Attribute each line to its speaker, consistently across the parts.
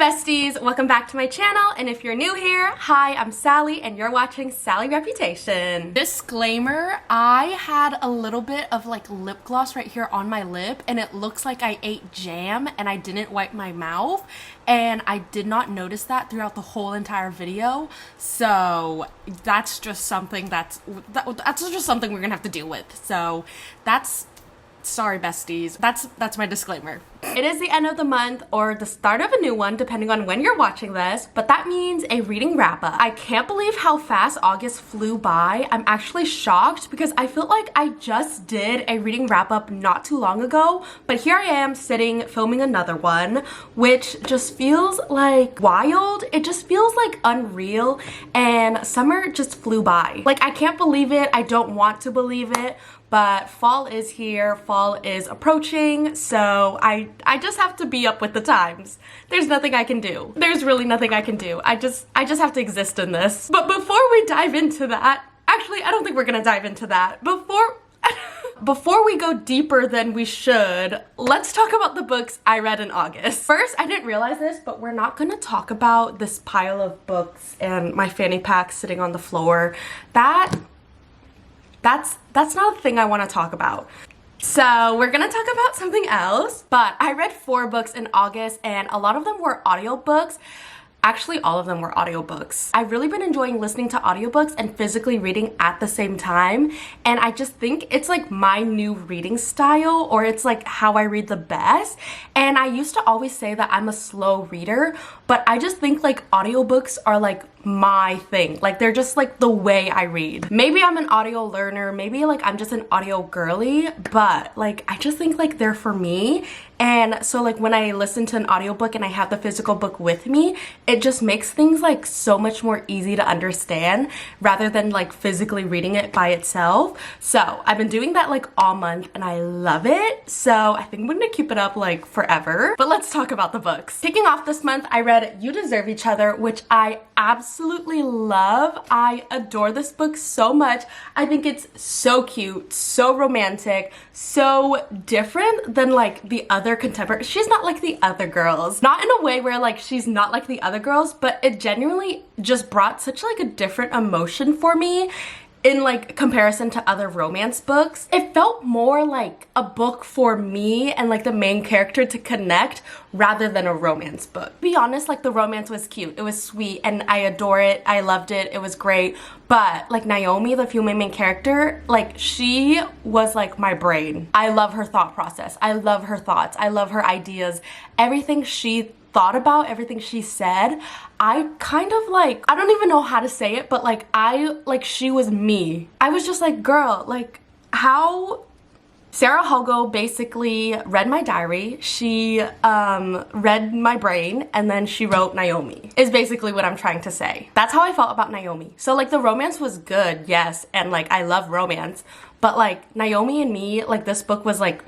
Speaker 1: besties, welcome back to my channel, and if you're new here, hi, I'm Sally and you're watching Sally Reputation. Disclaimer, I had a little bit of like lip gloss right here on my lip and it looks like I ate jam and I didn't wipe my mouth, and I did not notice that throughout the whole entire video, so that's just something that's just something we're gonna have to deal with. So sorry besties, that's my disclaimer. It is the end of the month or the start of a new one depending on when you're watching this, but that means a reading wrap up. I can't believe how fast August flew by. I'm actually shocked because I feel like I just did a reading wrap up not too long ago, but here I am sitting filming another one, which just feels like wild. It just feels like unreal, and summer just flew by. Like, I can't believe it. I don't want to believe it. But fall is here, fall is approaching, so I just have to be up with the times. There's nothing I can do. There's really nothing I can do. I just have to exist in this. But before we dive into that, actually, I don't think we're gonna dive into that. Before we go deeper than we should, let's talk about the books I read in August. First, I didn't realize this, but we're not gonna talk about this pile of books and my fanny pack sitting on the floor. That's not a thing I want to talk about. So we're gonna talk about something else, but I read 4 books in August and a lot of them were audiobooks. Actually, all of them were audiobooks. I've really been enjoying listening to audiobooks and physically reading at the same time, and I just think it's like my new reading style, or it's like how I read the best. And I used to always say that I'm a slow reader, but I just think like audiobooks are like my thing. Like, they're just like the way I read. Maybe I'm an audio learner, maybe like I'm just an audio girly, but like I just think like they're for me. And so like when I listen to an audiobook and I have the physical book with me, it just makes things like so much more easy to understand rather than like physically reading it by itself. So I've been doing that like all month and I love it. So I think I'm gonna keep it up like forever. But let's talk about the books. Kicking off this month, I read You Deserve Each Other, which I absolutely love. I adore this book so much. I think it's so cute, so romantic, so different than like the other contemporary. She's not like the other girls. Not in a way where like she's not like the other girls, but it genuinely just brought such like a different emotion for me in like comparison to other romance books. It felt more like a book for me and like the main character to connect rather than a romance book. To be honest, like the romance was cute, it was sweet, and I adore it, I loved it, it was great. But like Naomi, the female main character, like she was like my brain. I love her thought process, I love her thoughts, I love her ideas, everything she thought about, everything she said. I kind of like, I don't even know how to say it, but like she was me. I was just like, girl, like how Sarah Hugo basically read my diary, she read my brain, and then she wrote Naomi, is basically what I'm trying to say. That's how I felt about Naomi. So like the romance was good, yes, and like I love romance, but like Naomi and me, like this book was like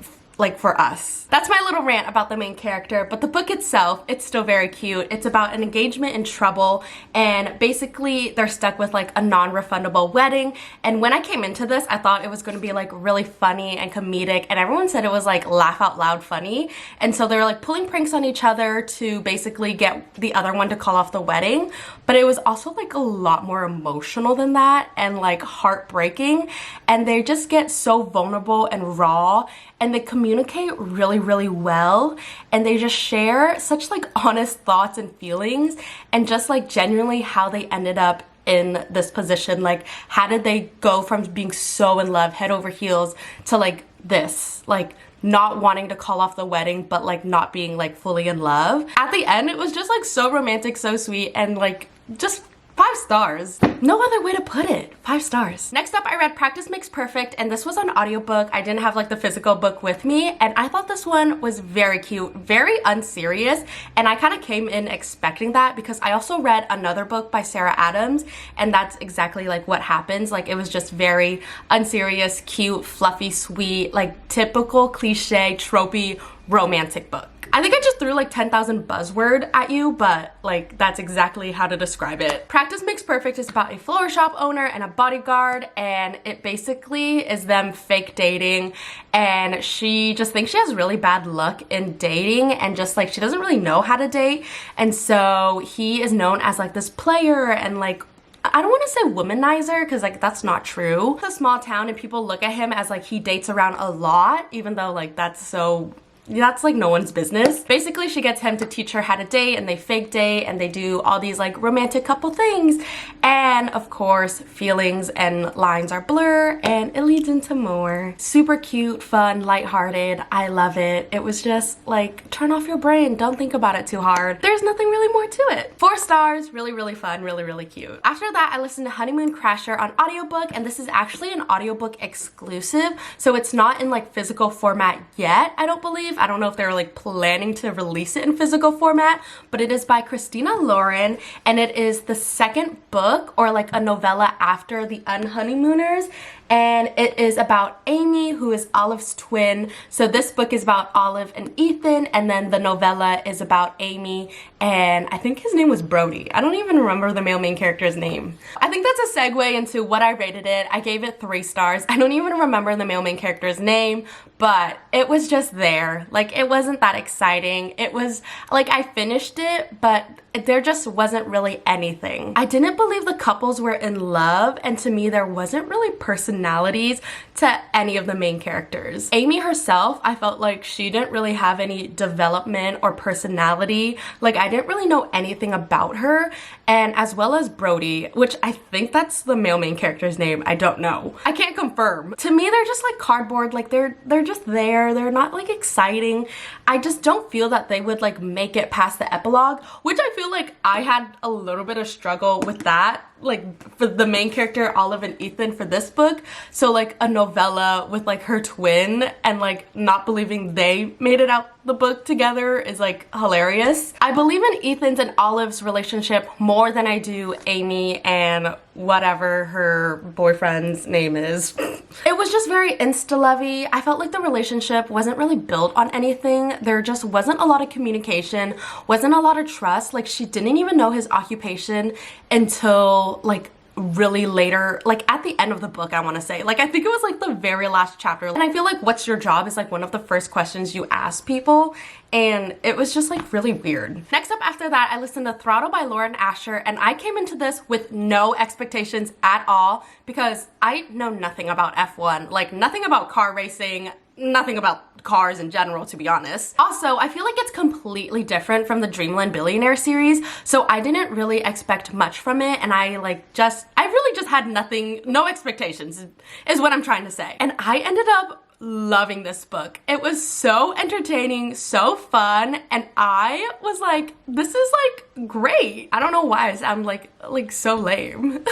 Speaker 1: for us. That's my little rant about the main character, but the book itself, it's still very cute. It's about an engagement in trouble, and basically they're stuck with like a non-refundable wedding. And when I came into this, I thought it was going to be like really funny and comedic, and everyone said it was like laugh out loud funny. And so they were like pulling pranks on each other to basically get the other one to call off the wedding. But it was also like a lot more emotional than that and like heartbreaking. And they just get so vulnerable and raw, and they communicate really well, and they just share such like honest thoughts and feelings, and just like genuinely how they ended up in this position. Like, how did they go from being so in love head over heels to like this, like not wanting to call off the wedding but like not being like fully in love. At the end, it was just like so romantic, so sweet, and like just 5 stars. No other way to put it. 5 stars. Next up, I read Practice Makes Perfect, and this was an audiobook. I didn't have like the physical book with me, and I thought this one was very cute, very unserious, and I kind of came in expecting that because I also read another book by Sarah Adams, and that's exactly like what happens. Like, it was just very unserious, cute, fluffy, sweet, like typical cliche, tropey romantic book. I think I just threw like 10,000 buzzword at you, but like that's exactly how to describe it. Practice Makes Perfect's Perfect is about a flower shop owner and a bodyguard, and it basically is them fake dating, and she just thinks she has really bad luck in dating, and just like she doesn't really know how to date, and so he is known as like this player and like, I don't want to say womanizer because like that's not true. It's a small town and people look at him as like he dates around a lot, even though like that's like no one's business. Basically, she gets him to teach her how to date, and they fake date, and they do all these like romantic couple things. And of course, feelings and lines are blur, and it leads into more. Super cute, fun, lighthearted. I love it. It was just like, turn off your brain. Don't think about it too hard. There's nothing really more to it. 4 stars, really, really fun, really, really cute. After that, I listened to Honeymoon Crasher on audiobook, and this is actually an audiobook exclusive. So it's not in like physical format yet, I don't believe. I don't know if they were like planning to release it in physical format, but it is by Christina Lauren, and it is the second book or like a novella after The Unhoneymooners, and it is about Amy, who is Olive's twin. So this book is about Olive and Ethan, and then the novella is about Amy, and I think his name was Brody. I don't even remember the male main character's name. I think that's a segue into what I rated it. I gave it 3 stars. I don't even remember the male main character's name, but it was just there. Like, it wasn't that exciting. It was like, I finished it, but there just wasn't really anything. I didn't believe the couples were in love, and to me there wasn't really personalities to any of the main characters. Amy herself, I felt like she didn't really have any development or personality. Like, I didn't really know anything about her, and as well as Brody, which I think that's the male main character's name. I don't know. I can't confirm. To me, they're just like cardboard. Like, they're just there. They're not like exciting. I just don't feel that they would like make it past the epilogue, which I feel like I had a little bit of struggle with that, like for the main character Olive and Ethan for this book. So like a novella with like her twin and like not believing they made it out the book together is like hilarious. I believe in Ethan's and Olive's relationship more than I do Amy and whatever her boyfriend's name is. It was just very insta-lovey. I felt like the relationship wasn't really built on anything. There just wasn't a lot of communication, wasn't a lot of trust. Like, she didn't even know his occupation until like really later, like at the end of the book, I want to say. Like, I think it was like the very last chapter, and I feel like what's your job is like one of the first questions you ask people, and it was just like really weird. Next up after that, I listened to Throttle by Lauren Asher, and I came into this with no expectations at all because I know nothing about F1, like nothing about car racing, nothing about cars in general, to be honest. Also, I feel like it's completely different from the Dreamland Billionaire series, so I didn't really expect much from it, and I really just had no expectations is what I'm trying to say. And I ended up loving this book. It was so entertaining, so fun, and I was like, this is like great. I don't know why I sound like so lame.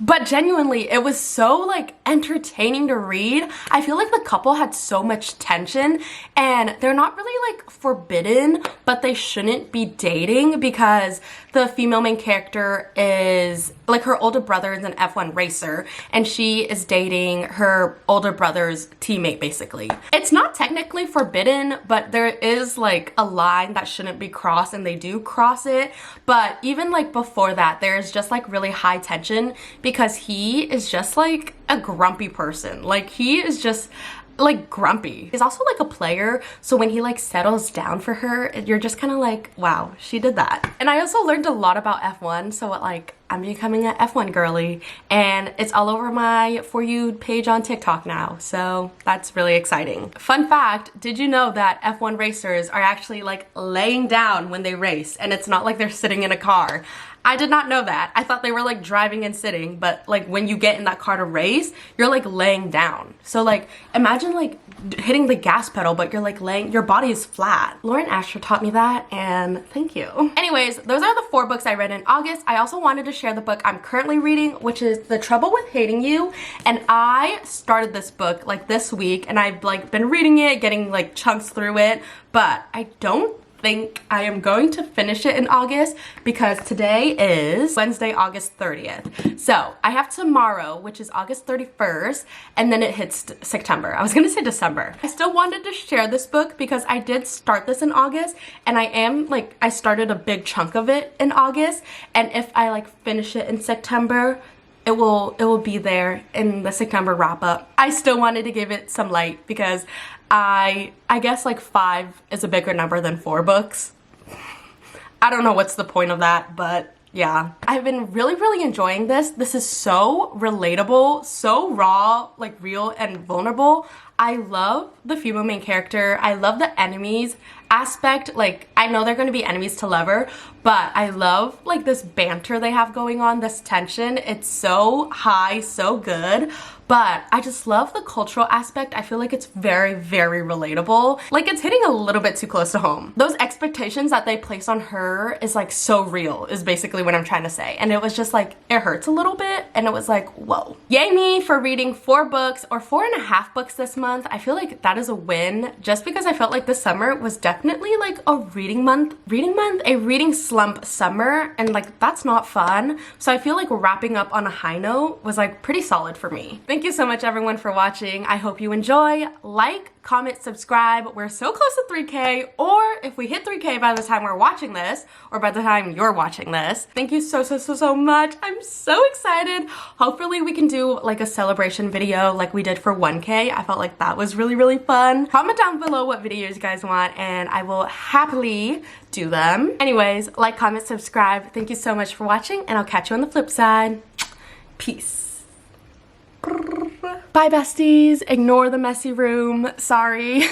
Speaker 1: But genuinely, it was so like entertaining to read. I feel like the couple had so much tension, and they're not really like forbidden, but they shouldn't be dating because the female main character is like, her older brother is an F1 racer, and she is dating her older brother's teammate, basically. It's not technically forbidden, but there is like a line that shouldn't be crossed, and they do cross it. But even like before that, there's just like really high tension because he is just like a grumpy person. Like, he is just like grumpy. He's also like a player, so when he like settles down for her, you're just kind of like, wow, she did that. And I also learned a lot about F1, so like I'm becoming an F1 girly, and it's all over my For You page on TikTok now, so that's really exciting. Fun fact, did you know that F1 racers are actually like laying down when they race, and it's not like they're sitting in a car? I did not know that. I thought they were like driving and sitting, but like when you get in that car to race, you're like laying down. So like imagine like hitting the gas pedal, but you're like laying, your body is flat. Lauren Asher taught me that, and thank you. Anyways, those are the 4 books I read in August. I also wanted to share the book I'm currently reading, which is The Trouble with Hating You, and I started this book like this week, and I've like been reading it, getting like chunks through it, but I don't think I am going to finish it in August because today is Wednesday, August 30th. So I have tomorrow, which is August 31st, and then it hits September. I was gonna say December. I still wanted to share this book because I did start this in August, and I started a big chunk of it in August, and if I like finish it in September, it will be there in the September wrap up. I still wanted to give it some light because I guess like 5 is a bigger number than 4 books. I don't know what's the point of that, but yeah. I've been really enjoying this. This is so relatable, so raw, like real and vulnerable. I love the female main character. I love the enemies aspect. Like, I know they're gonna be enemies to lover, but I love like this banter they have going on, this tension. It's so high, so good. But I just love the cultural aspect. I feel like it's very relatable. Like, it's hitting a little bit too close to home. Those expectations that they place on her is like so real, is basically what I'm trying to say. And it was just like, it hurts a little bit, and it was like, whoa. Yay me for reading 4 books or 4.5 books this month. I feel like that is a win, just because I felt like this summer was definitely like a reading month, a reading slump summer, and like that's not fun. So I feel like wrapping up on a high note was like pretty solid for me. Thank you so much everyone for watching. I hope you enjoy. Like, comment, subscribe. We're so close to 3K, or if we hit 3K by the time we're watching this, or by the time you're watching this. Thank you so much. I'm so excited. Hopefully we can do like a celebration video like we did for 1K. I felt like that was really fun. Comment down below what videos you guys want, and I will happily do them. Anyways, like, comment, subscribe. Thank you so much for watching, and I'll catch you on the flip side. Peace. Bye besties. Ignore the messy room. Sorry.